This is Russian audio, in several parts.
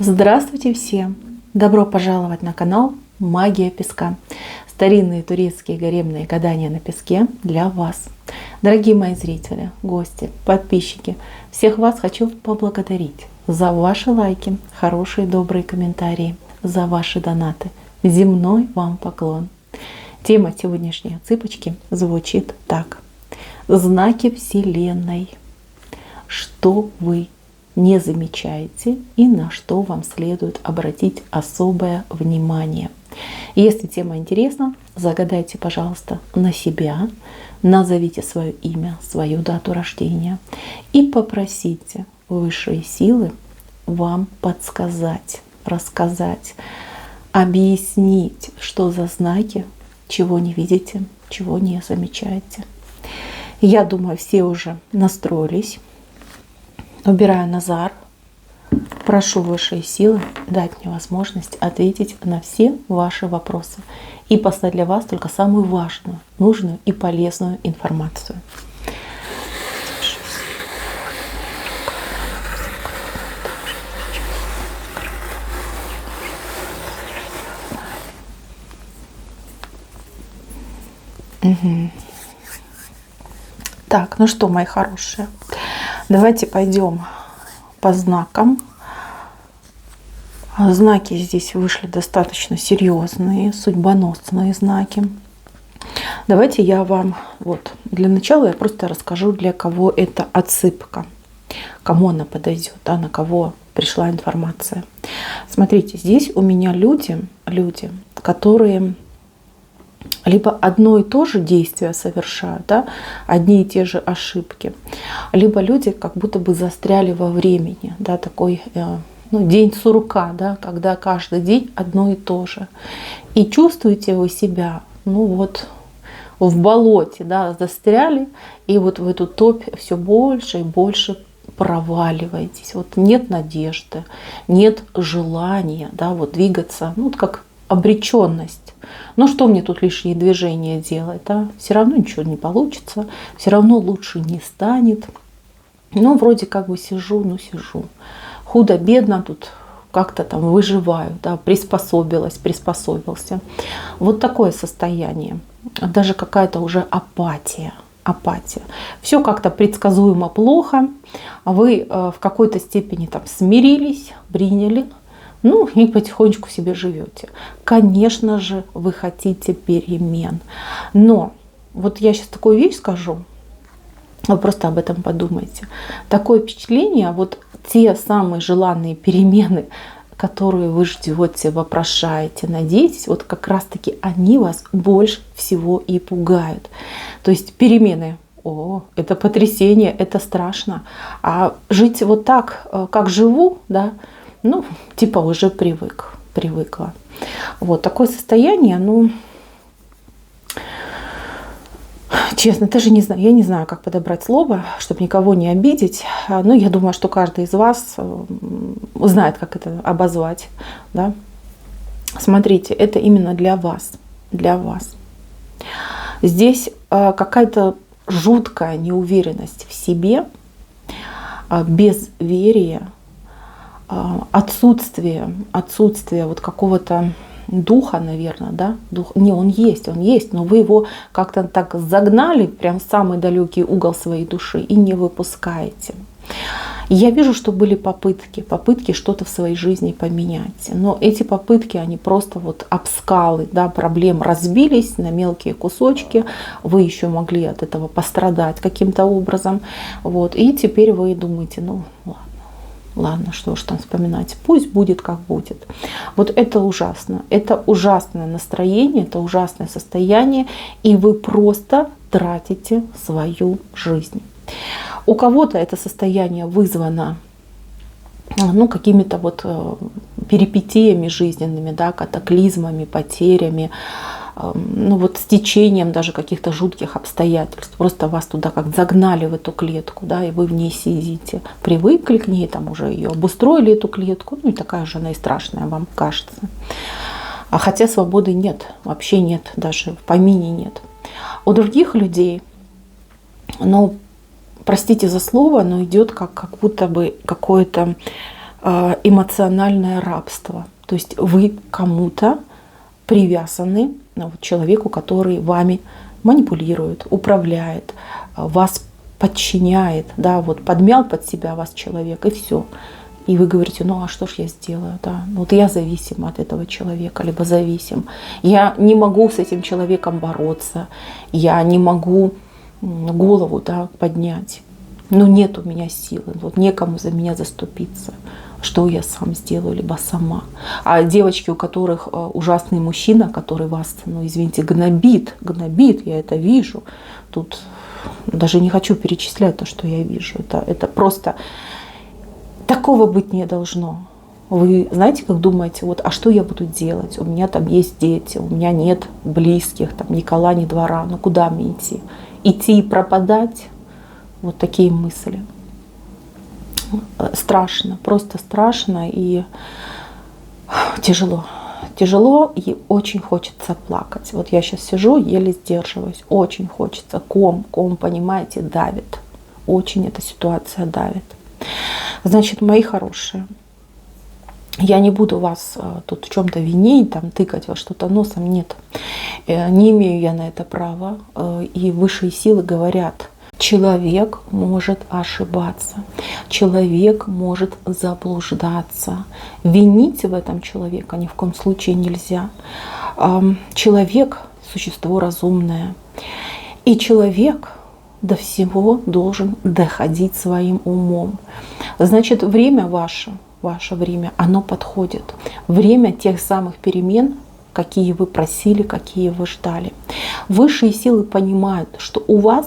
Здравствуйте всем! Добро пожаловать на канал Магия Песка. Старинные турецкие гаремные гадания на песке для вас. Дорогие мои зрители, гости, подписчики, всех вас хочу поблагодарить за ваши лайки, хорошие добрые комментарии, за ваши донаты. Земной вам поклон. Тема сегодняшней цыпочки звучит так. Знаки Вселенной. Что вы не замечаете и на что вам следует обратить особое внимание. Если тема интересна, загадайте, пожалуйста, на себя, назовите свое имя, свою дату рождения и попросите высшие силы вам подсказать, рассказать, объяснить, что за знаки, чего не видите, чего не замечаете. Я думаю, все уже настроились. Убираю назар, прошу высшие силы дать мне возможность ответить на все ваши вопросы и послать для вас только самую важную, нужную и полезную информацию. Угу. Так, ну что, мои хорошие, давайте пойдем по знакам. Знаки здесь вышли достаточно серьезные, судьбоносные знаки. Давайте я вам, вот, для начала я просто расскажу, для кого это отсыпка, кому она подойдет, да, на кого пришла информация. Смотрите, здесь у меня люди, которые либо одно и то же действие совершают, да, одни и те же ошибки, либо люди как будто бы застряли во времени, да, такой день сурка, да, когда каждый день одно и то же. И чувствуете вы себя, в болоте, да, застряли, и вот в эту топь все больше и больше проваливаетесь. Вот нет надежды, нет желания, да, вот двигаться, как обреченность. Ну что мне тут лишние движения делать? Да? Все равно ничего не получится, все равно лучше не станет. Вроде как бы сижу. Худо-бедно тут как-то там выживаю, да, приспособился. Вот такое состояние. Даже какая-то уже апатия. Все как-то предсказуемо плохо. Вы в какой-то степени там смирились, приняли. И потихонечку себе живете. Конечно же, вы хотите перемен. Но вот я сейчас такую вещь скажу, вы просто об этом подумайте. Такое впечатление, вот те самые желанные перемены, которые вы ждете, вопрошаете, надеетесь, вот как раз-таки они вас больше всего и пугают. То есть перемены, это потрясение, это страшно. А жить вот так, как живу, да, уже привыкла. Вот такое состояние, честно, даже не знаю, я не знаю, как подобрать слово, чтобы никого не обидеть. Но я думаю, что каждый из вас знает, как это обозвать. Да? Смотрите, это именно для вас. Здесь какая-то жуткая неуверенность в себе, безверие, отсутствие вот какого-то духа, наверное, да? Он есть, но вы его как-то так загнали прям в самый далекий угол своей души и не выпускаете. И я вижу, что были попытки что-то в своей жизни поменять. Но эти попытки, они просто об скалы, да, проблем разбились на мелкие кусочки. Вы еще могли от этого пострадать каким-то образом. Вот. И теперь вы думаете, ладно, что уж там вспоминать, пусть будет как будет. Вот это ужасно, это ужасное настроение, это ужасное состояние, и вы просто тратите свою жизнь. У кого-то это состояние вызвано какими-то перипетиями жизненными, да, катаклизмами, потерями, стечением даже каких-то жутких обстоятельств. Просто вас туда как загнали в эту клетку, да, и вы в ней сидите. Привыкли к ней, там уже ее обустроили, эту клетку, и такая же она и страшная вам кажется. А хотя свободы нет, вообще нет, даже в помине нет. У других людей, простите за слово, но идет как будто бы какое-то эмоциональное рабство. То есть вы кому-то привязаны, человеку, который вами манипулирует, управляет, вас подчиняет, да, вот подмял под себя вас человек, и все. И вы говорите, ну а что ж я сделаю, да, вот я зависим от этого человека, либо зависим. Я не могу с этим человеком бороться, я не могу голову, да, поднять. Но нет у меня силы, вот некому за меня заступиться. Что я сам сделаю, либо сама. А девочки, у которых ужасный мужчина, который вас, ну извините, гнобит, я это вижу. Тут даже не хочу перечислять то, что я вижу. Это просто такого быть не должно. Вы знаете, как думаете, вот, а что я буду делать? У меня там есть дети, у меня нет близких, там ни кола, ни двора. Ну куда мне идти? Идти и пропадать? Вот такие мысли. Страшно, просто страшно и тяжело. Тяжело и очень хочется плакать. Вот я сейчас сижу, еле сдерживаюсь. Очень хочется. Ком, понимаете, давит. Очень эта ситуация давит. Значит, мои хорошие, я не буду вас тут в чем-то винить, там, тыкать во что-то носом. Нет, не имею я на это права. И высшие силы говорят, человек может ошибаться, человек может заблуждаться. Винить в этом человека ни в коем случае нельзя. Человек – существо разумное. И человек до всего должен доходить своим умом. Значит, время ваше время, оно подходит. Время тех самых перемен, какие вы просили, какие вы ждали. Высшие силы понимают, что у вас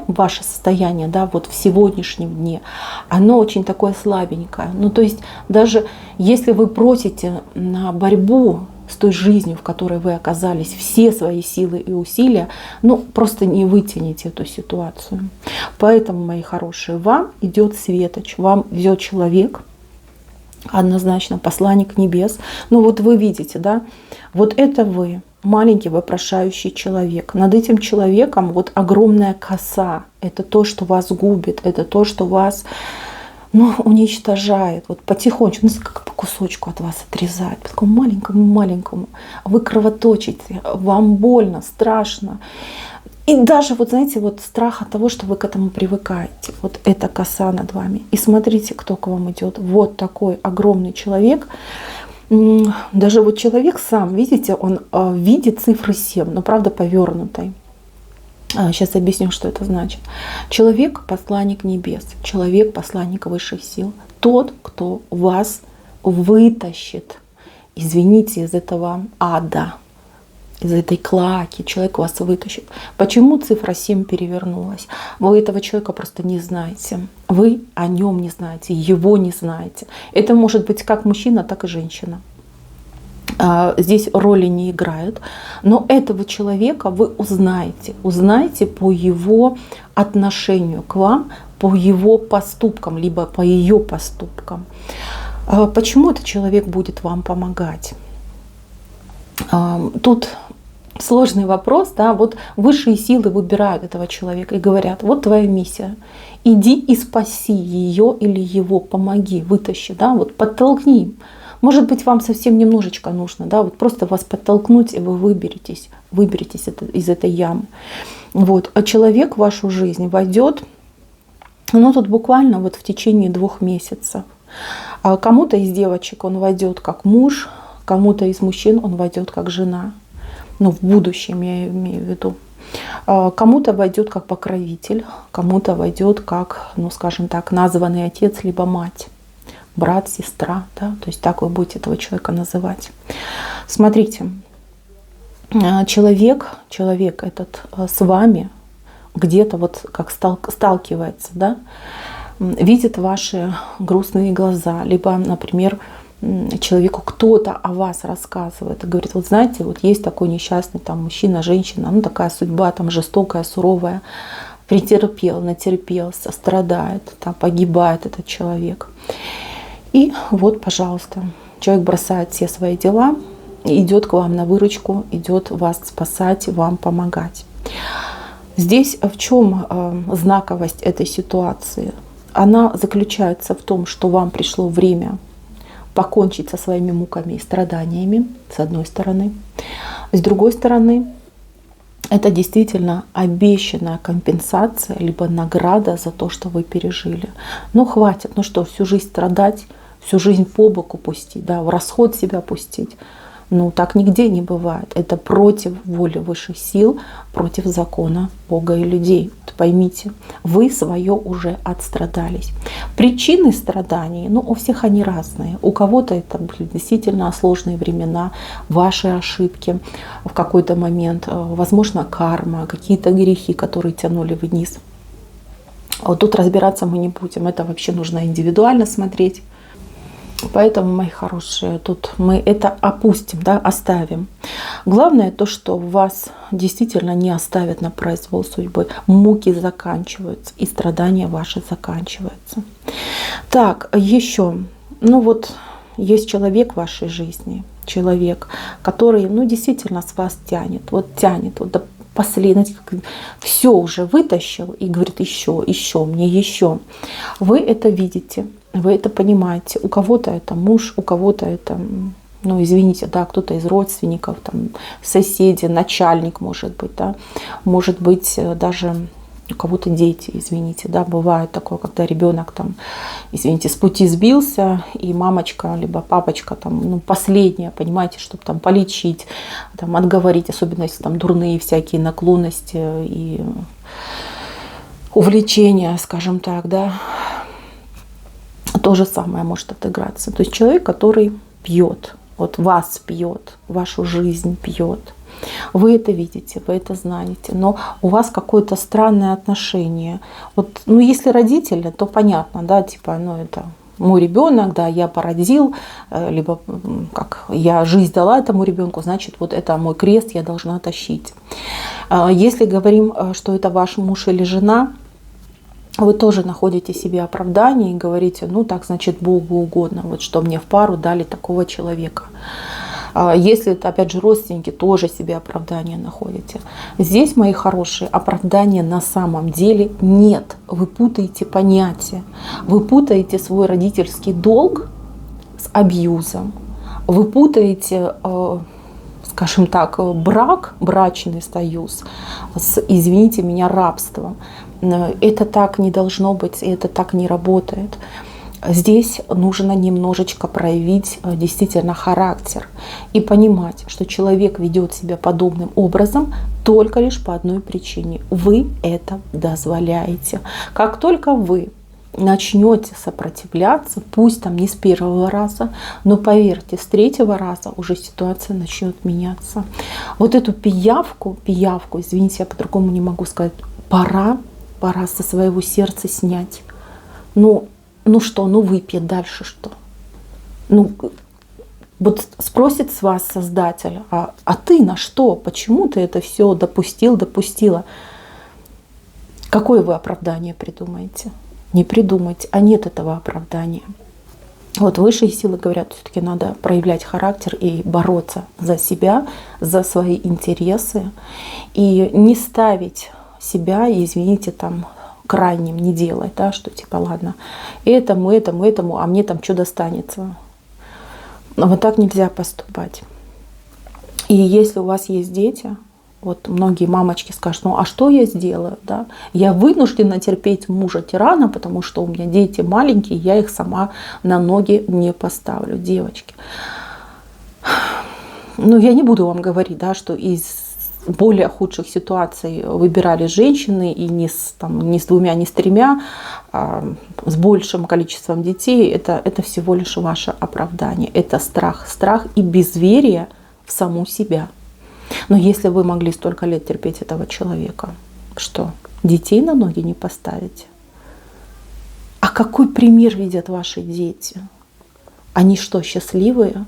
ваше состояние, да, вот в сегодняшнем дне, оно очень такое слабенькое. Ну, то есть даже если вы просите на борьбу с той жизнью, в которой вы оказались, все свои силы и усилия, ну, просто не вытяните эту ситуацию. Поэтому, мои хорошие, вам идет светоч, вам идет человек, однозначно посланник небес. Ну вот вы видите, да, вот это вы, маленький вопрошающий человек. Над этим человеком вот огромная коса. Это то, что вас губит, это то, что вас, ну, уничтожает. Вот потихонечку, ну, как по кусочку от вас отрезает, по такому маленькому. Вы кровоточите, вам больно, страшно. И даже, вот знаете, вот страх от того, что вы к этому привыкаете. Вот эта коса над вами. И смотрите, кто к вам идет. Вот такой огромный человек. Даже вот человек сам, видите, он в виде цифры 7, но правда повернутой. Сейчас объясню, что это значит. Человек – посланник небес. Человек – посланник высших сил. Тот, кто вас вытащит, извините, из этого ада. Из этой клоаки человек вас вытащит. Почему цифра 7 перевернулась? Вы этого человека просто не знаете. Вы о нем не знаете, его не знаете. Это может быть как мужчина, так и женщина. Здесь роли не играют. Но этого человека вы узнаете по его отношению к вам, по его поступкам, либо по ее поступкам. Почему этот человек будет вам помогать? Тут сложный вопрос, да, вот высшие силы выбирают этого человека и говорят, вот твоя миссия, иди и спаси ее или его, помоги, вытащи, да, вот подтолкни. Может быть, вам совсем немножечко нужно, да, вот просто вас подтолкнуть, и вы выберетесь из этой ямы. Вот. А человек в вашу жизнь войдет, ну тут буквально вот в течение 2 месяцев. А кому-то из девочек он войдет как муж, кому-то из мужчин он войдет как жена. Ну, в будущем я имею в виду. Кому-то войдет как покровитель, кому-то войдет как, ну, скажем так, названный отец, либо мать, брат, сестра, да, то есть так вы будете этого человека называть. Смотрите, человек этот с вами где-то вот как сталкивается, да, видит ваши грустные глаза, либо, например, человеку кто-то о вас рассказывает и говорит, вот знаете, вот есть такой несчастный там мужчина, женщина, ну такая судьба там жестокая, суровая, претерпел, натерпелся, страдает, там погибает этот человек. И вот, пожалуйста, человек бросает все свои дела, идет к вам на выручку, идет вас спасать, вам помогать. Здесь в чем знаковость этой ситуации? Она заключается в том, что вам пришло время покончить со своими муками и страданиями, с одной стороны. С другой стороны, это действительно обещанная компенсация, либо награда за то, что вы пережили. Ну хватит, ну что, всю жизнь страдать, всю жизнь по боку пустить, да, в расход себя пустить. Ну так нигде не бывает. Это против воли высших сил, против закона Бога и людей. Вот поймите, вы свое уже отстрадались. Причины страданий, ну у всех они разные. У кого-то это были действительно сложные времена, ваши ошибки в какой-то момент, возможно, карма, какие-то грехи, которые тянули вниз. Вот тут разбираться мы не будем. Это вообще нужно индивидуально смотреть. Поэтому, мои хорошие, тут мы это опустим, да, оставим. Главное то, что вас действительно не оставят на произвол судьбы. Муки заканчиваются, и страдания ваши заканчиваются. Так, еще. Ну вот, есть человек в вашей жизни, человек, который, ну, действительно с вас тянет. Вот тянет, вот до последнего, все уже вытащил и говорит: еще, мне еще. Вы это видите. Вы это понимаете. У кого-то это муж, у кого-то это, ну извините, да, кто-то из родственников, там, соседи, начальник, может быть, да, может быть даже у кого-то дети, извините, да, бывает такое, когда ребенок там, извините, с пути сбился, и мамочка либо папочка там, ну последнее, понимаете, чтобы там полечить, там отговорить, особенно если там дурные всякие наклонности и увлечения, скажем так, да. То же самое может отыграться. То есть человек, который пьет, вот вас пьет, вашу жизнь пьет. Вы это видите, вы это знаете, но у вас какое-то странное отношение. Вот, ну, если родители, то понятно, да, типа, ну, это мой ребенок, да, я породил, либо как я жизнь дала этому ребенку, значит, вот это мой крест, я должна тащить. Если говорим, что это ваш муж или жена, вы тоже находите себе оправдание и говорите: ну так, значит, Богу угодно, вот что мне в пару дали такого человека. Если это, опять же, родственники, тоже себе оправдание находите. Здесь, мои хорошие, оправдания на самом деле нет. Вы путаете понятия. Вы путаете свой родительский долг с абьюзом. Вы путаете, скажем так, брак, брачный союз с, извините меня, рабством. Это так не должно быть, и это так не работает. Здесь нужно немножечко проявить действительно характер и понимать, что человек ведет себя подобным образом только лишь по одной причине. Вы это дозволяете. Как только вы начнете сопротивляться, пусть там не с первого раза, но поверьте, с третьего раза уже ситуация начнет меняться. Вот эту пиявку, извините, я по-другому не могу сказать, пора со своего сердца снять. Ну что, ну выпьет, дальше что? Ну, вот спросит с вас Создатель: а ты на что? Почему ты это все допустила? Какое вы оправдание придумаете? Не придумайте, а нет этого оправдания. Вот высшие силы говорят, все-таки надо проявлять характер и бороться за себя, за свои интересы. И не ставить себя, извините, там, крайним, не делать, да, что типа ладно, этому, а мне там что достанется. Вот так нельзя поступать. И если у вас есть дети, вот многие мамочки скажут: ну а что я сделаю? Да? Я вынуждена терпеть мужа-тирана, потому что у меня дети маленькие, я их сама на ноги не поставлю. Девочки, ну я не буду вам говорить, да, что из более худших ситуаций выбирали женщины, и не с двумя, не с тремя, а с большим количеством детей. Это всего лишь ваше оправдание. Это страх и безверие в саму себя. Но если вы могли столько лет терпеть этого человека, что детей на ноги не поставите? А какой пример видят ваши дети? Они что, счастливые?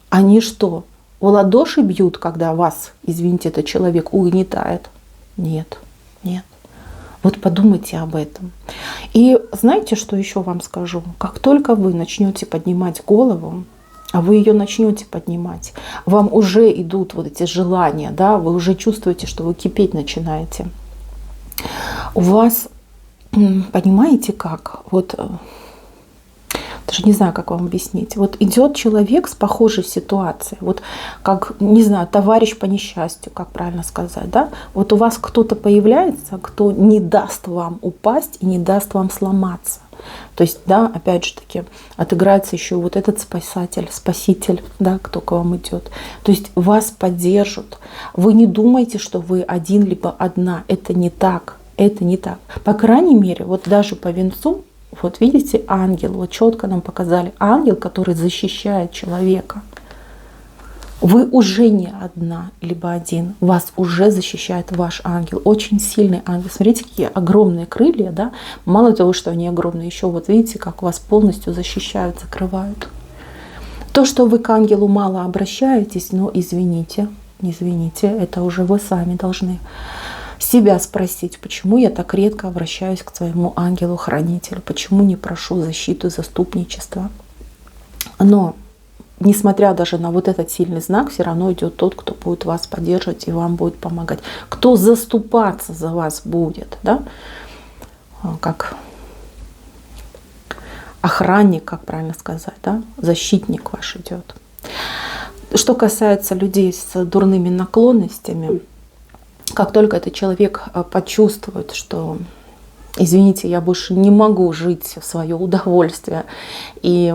Они что, в ладоши бьют, когда вас, извините, этот человек угнетает? Нет. Вот подумайте об этом. И знаете, что еще вам скажу? Как только вы начнете поднимать голову, а вы ее начнете поднимать, вам уже идут вот эти желания, да, вы уже чувствуете, что вы кипеть начинаете. У вас понимаете как? Вот даже не знаю, как вам объяснить. Вот идет человек с похожей ситуацией, вот как, не знаю, товарищ по несчастью, как правильно сказать, да? Вот у вас кто-то появляется, кто не даст вам упасть и не даст вам сломаться. То есть, да, опять же таки, отыграется еще вот этот спаситель, да, кто к вам идет. То есть вас поддержат. Вы не думайте, что вы один либо одна. Это не так. Это не так. По крайней мере, вот даже по венцу, вот видите, ангел, вот четко нам показали, ангел, который защищает человека. Вы уже не одна, либо один. Вас уже защищает ваш ангел. Очень сильный ангел. Смотрите, какие огромные крылья, да? Мало того, что они огромные, еще вот видите, как вас полностью защищают, закрывают. То, что вы к ангелу мало обращаетесь, но извините, это уже вы сами должны себя спросить, почему я так редко обращаюсь к своему ангелу-хранителю, почему не прошу защиту, заступничества. Но несмотря даже на вот этот сильный знак, все равно идет тот, кто будет вас поддерживать и вам будет помогать. Кто заступаться за вас будет, да? Как охранник, как правильно сказать, да? Защитник ваш идет. Что касается людей с дурными наклонностями, как только этот человек почувствует, что, извините, я больше не могу жить в свое удовольствие, и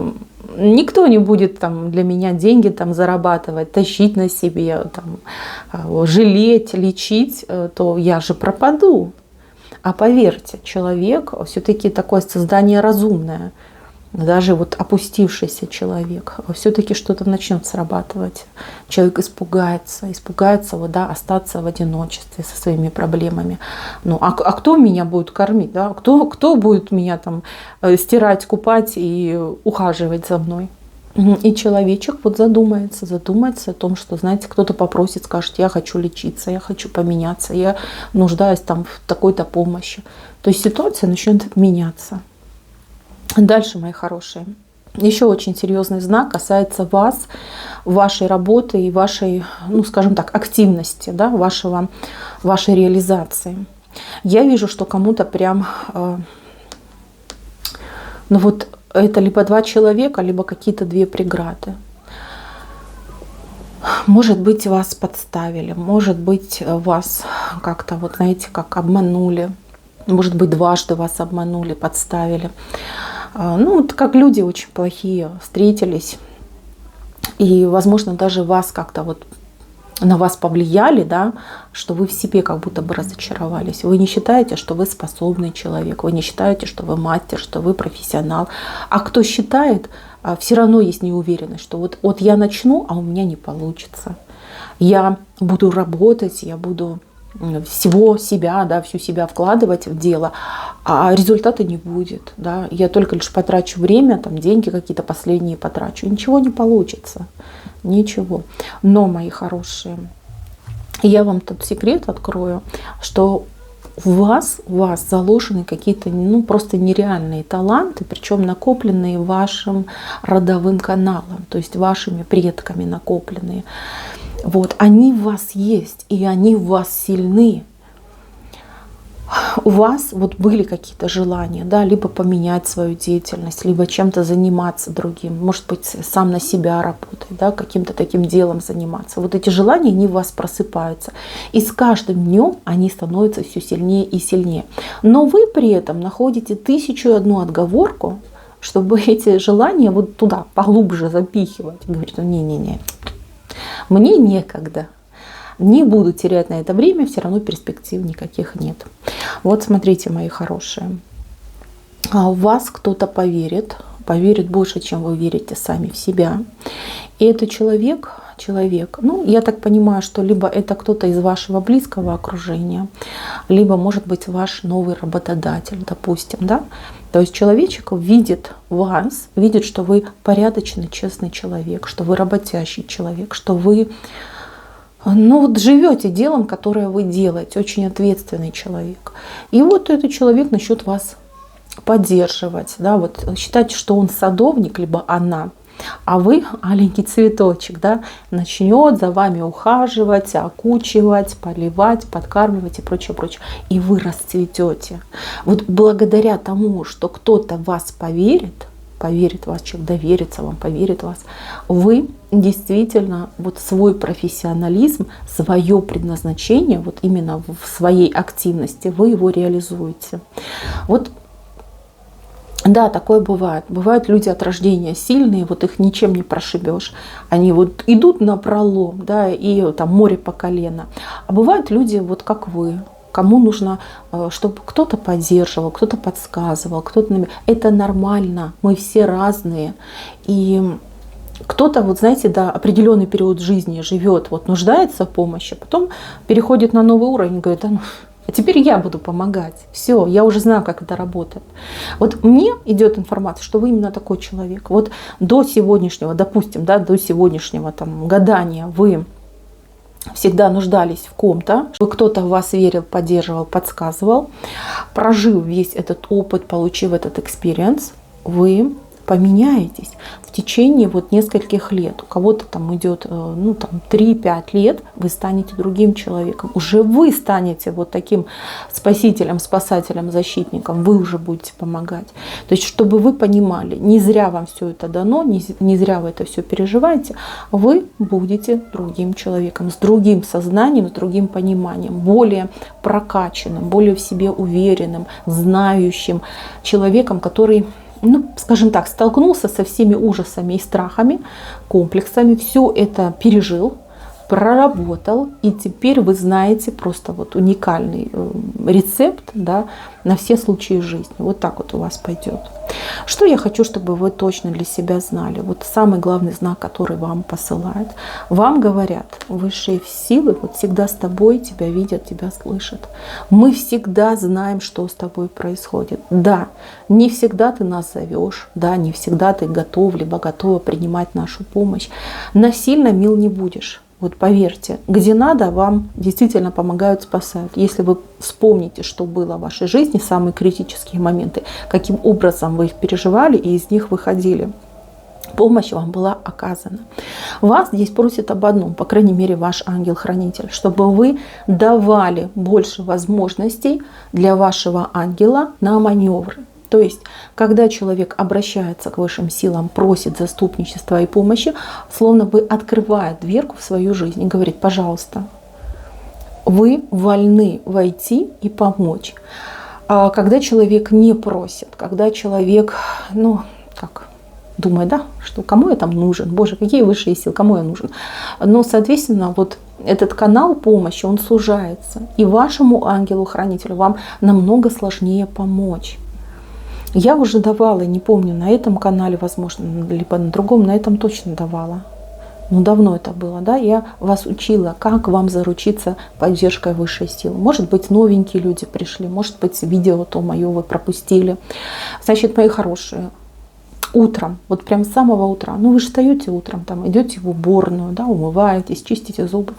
никто не будет там для меня деньги там зарабатывать, тащить на себе, там, жалеть, лечить, то я же пропаду. А поверьте, человек все-таки такое создание разумное, даже вот опустившийся человек, все-таки что-то начнет срабатывать. Человек испугается вот, да, остаться в одиночестве со своими проблемами. Ну, а кто меня будет кормить? Да? Кто будет меня там стирать, купать и ухаживать за мной? И человечек вот задумается о том, что, знаете, кто-то попросит, скажет, я хочу лечиться, я хочу поменяться, я нуждаюсь там в такой-то помощи. То есть ситуация начнет меняться. Дальше, мои хорошие, еще очень серьезный знак касается вас, вашей работы и вашей, ну, скажем так, активности, да, вашей реализации. Я вижу, что кому-то прям, ну вот это либо два человека, либо какие-то две преграды. Может быть, вас подставили, может быть, вас как-то, вот знаете, как обманули, может быть, дважды вас обманули, подставили. Ну, вот как люди очень плохие встретились, и, возможно, даже вас как-то вот на вас повлияли, да, что вы в себе как будто бы разочаровались. Вы не считаете, что вы способный человек, вы не считаете, что вы мастер, что вы профессионал. А кто считает, все равно есть неуверенность, что вот я начну, а у меня не получится. Я буду работать, я буду всего себя, да, всю себя вкладывать в дело, а результата не будет. Да. Я только лишь потрачу время, там, деньги какие-то последние потрачу. Ничего не получится. Ничего. Но, мои хорошие, я вам тут секрет открою, что у вас заложены какие-то, ну, просто нереальные таланты, причем накопленные вашим родовым каналом, то есть вашими предками накопленные. Вот, они в вас есть, и они в вас сильны. У вас вот были какие-то желания, да, либо поменять свою деятельность, либо чем-то заниматься другим, может быть, сам на себя работать, да, каким-то таким делом заниматься. Вот эти желания, они в вас просыпаются. И с каждым днем они становятся все сильнее и сильнее. Но вы при этом находите 1001 отговорку, чтобы эти желания вот туда поглубже запихивать. Говорит, не-не-не, мне некогда. Не буду терять на это время, все равно перспектив никаких нет. Вот смотрите, мои хорошие. В вас кто-то поверит больше, чем вы верите сами в себя. И это человек, ну, я так понимаю, что либо это кто-то из вашего близкого окружения, либо, может быть, ваш новый работодатель, допустим, да. То есть человечек видит вас, видит, что вы порядочный, честный человек, что вы работящий человек, что вы, ну, вот живете делом, которое вы делаете, очень ответственный человек. И вот этот человек начнет вас поддерживать, да, вот считайте, что он садовник, либо она, А вы, аленький цветочек, да, начнет за вами ухаживать, окучивать, поливать, подкармливать и прочее, прочее. И вы расцветете. Вот благодаря тому, что кто-то в вас поверит в вас, человек доверится вам, поверит в вас, вы действительно вот свой профессионализм, свое предназначение, вот именно в своей активности, вы его реализуете. Вот да, такое бывает. Бывают люди от рождения сильные, вот их ничем не прошибешь. Они вот идут напролом, да, и там море по колено. А бывают люди вот как вы, кому нужно, чтобы кто-то поддерживал, кто-то подсказывал, кто-то... Это нормально, мы все разные. И кто-то, вот знаете, да, определенный период жизни живет, вот нуждается в помощи, а потом переходит на новый уровень и говорит, а теперь я буду помогать. Все, я уже знаю, как это работает. Вот мне идет информация, что вы именно такой человек. Вот до сегодняшнего, допустим, да, до сегодняшнего там гадания вы всегда нуждались в ком-то, чтобы кто-то в вас верил, поддерживал, подсказывал. Прожив весь этот опыт, получив этот экспириенс, вы поменяетесь в течение вот нескольких лет. У кого-то там идет, ну, там 3-5 лет, вы станете другим человеком. Уже вы станете вот таким спасителем, спасателем, защитником. Вы уже будете помогать. То есть, чтобы вы понимали, не зря вам все это дано, не зря вы это все переживаете, вы будете другим человеком, с другим сознанием, с другим пониманием, более прокачанным, более в себе уверенным, знающим человеком, который, ну, скажем так, столкнулся со всеми ужасами и страхами, комплексами, все это пережил, проработал, и теперь вы знаете просто вот уникальный рецепт, да, на все случаи жизни. Вот так вот у вас пойдет. Что я хочу, чтобы вы точно для себя знали? Вот самый главный знак, который вам посылают. Вам говорят, высшие силы вот всегда с тобой, тебя видят, тебя слышат. Мы всегда знаем, что с тобой происходит. Да, не всегда ты нас зовешь, да, не всегда ты готов, либо готова принимать нашу помощь. Насильно мил не будешь. Вот поверьте, где надо, вам действительно помогают, спасают. Если вы вспомните, что было в вашей жизни, самые критические моменты, каким образом вы их переживали и из них выходили, помощь вам была оказана. Вас здесь просят об одном, по крайней мере, ваш ангел-хранитель, чтобы вы давали больше возможностей для вашего ангела на маневры. То есть, когда человек обращается к высшим силам, просит заступничества и помощи, словно бы открывает дверку в свою жизнь и говорит, пожалуйста, вы вольны войти и помочь. А когда человек не просит, когда человек, ну, как, думает, да, что кому я там нужен, боже, какие высшие силы, кому я нужен. Но, соответственно, вот этот канал помощи, он сужается. И вашему ангелу-хранителю вам намного сложнее помочь. Я уже давала, не помню, на этом канале, возможно, либо на другом, на этом точно давала. Ну, давно это было, да? Я вас учила, как вам заручиться поддержкой высшей силы. Может быть, новенькие люди пришли, может быть, видео то мое вы пропустили. Значит, мои хорошие, утром, вот прям с самого утра, ну, вы же встаете утром, там, идете в уборную, да, умываетесь, чистите зубы.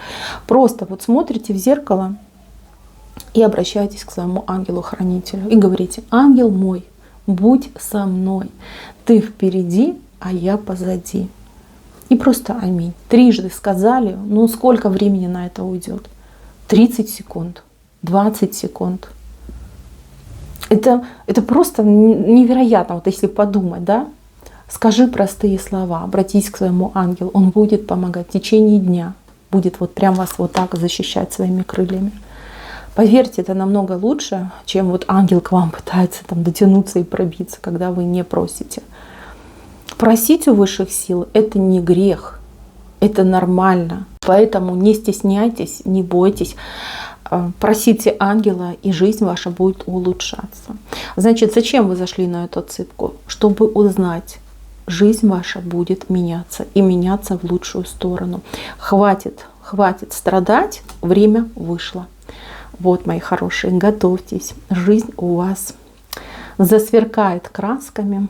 Просто вот смотрите в зеркало и обращаетесь к своему ангелу-хранителю и говорите, ангел мой, будь со мной. Ты впереди, а я позади. И просто аминь. 3 сказали. Ну, сколько времени на это уйдет? 30 секунд, 20 секунд. Это просто невероятно, вот если подумать, да? Скажи простые слова, обратись к своему ангелу. Он будет помогать в течение дня. Будет вот прям вас вот так защищать своими крыльями. Поверьте, это намного лучше, чем вот ангел к вам пытается там дотянуться и пробиться, когда вы не просите. Просить у высших сил – это не грех, это нормально. Поэтому не стесняйтесь, не бойтесь. Просите ангела, и жизнь ваша будет улучшаться. Значит, зачем вы зашли на эту отсыпку? Чтобы узнать, жизнь ваша будет меняться и меняться в лучшую сторону. Хватит страдать, время вышло. Вот, мои хорошие, готовьтесь. Жизнь у вас засверкает красками.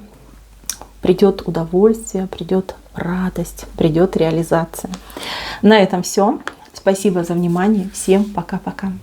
Придет удовольствие, придет радость, придет реализация. На этом все. Спасибо за внимание. Всем пока-пока.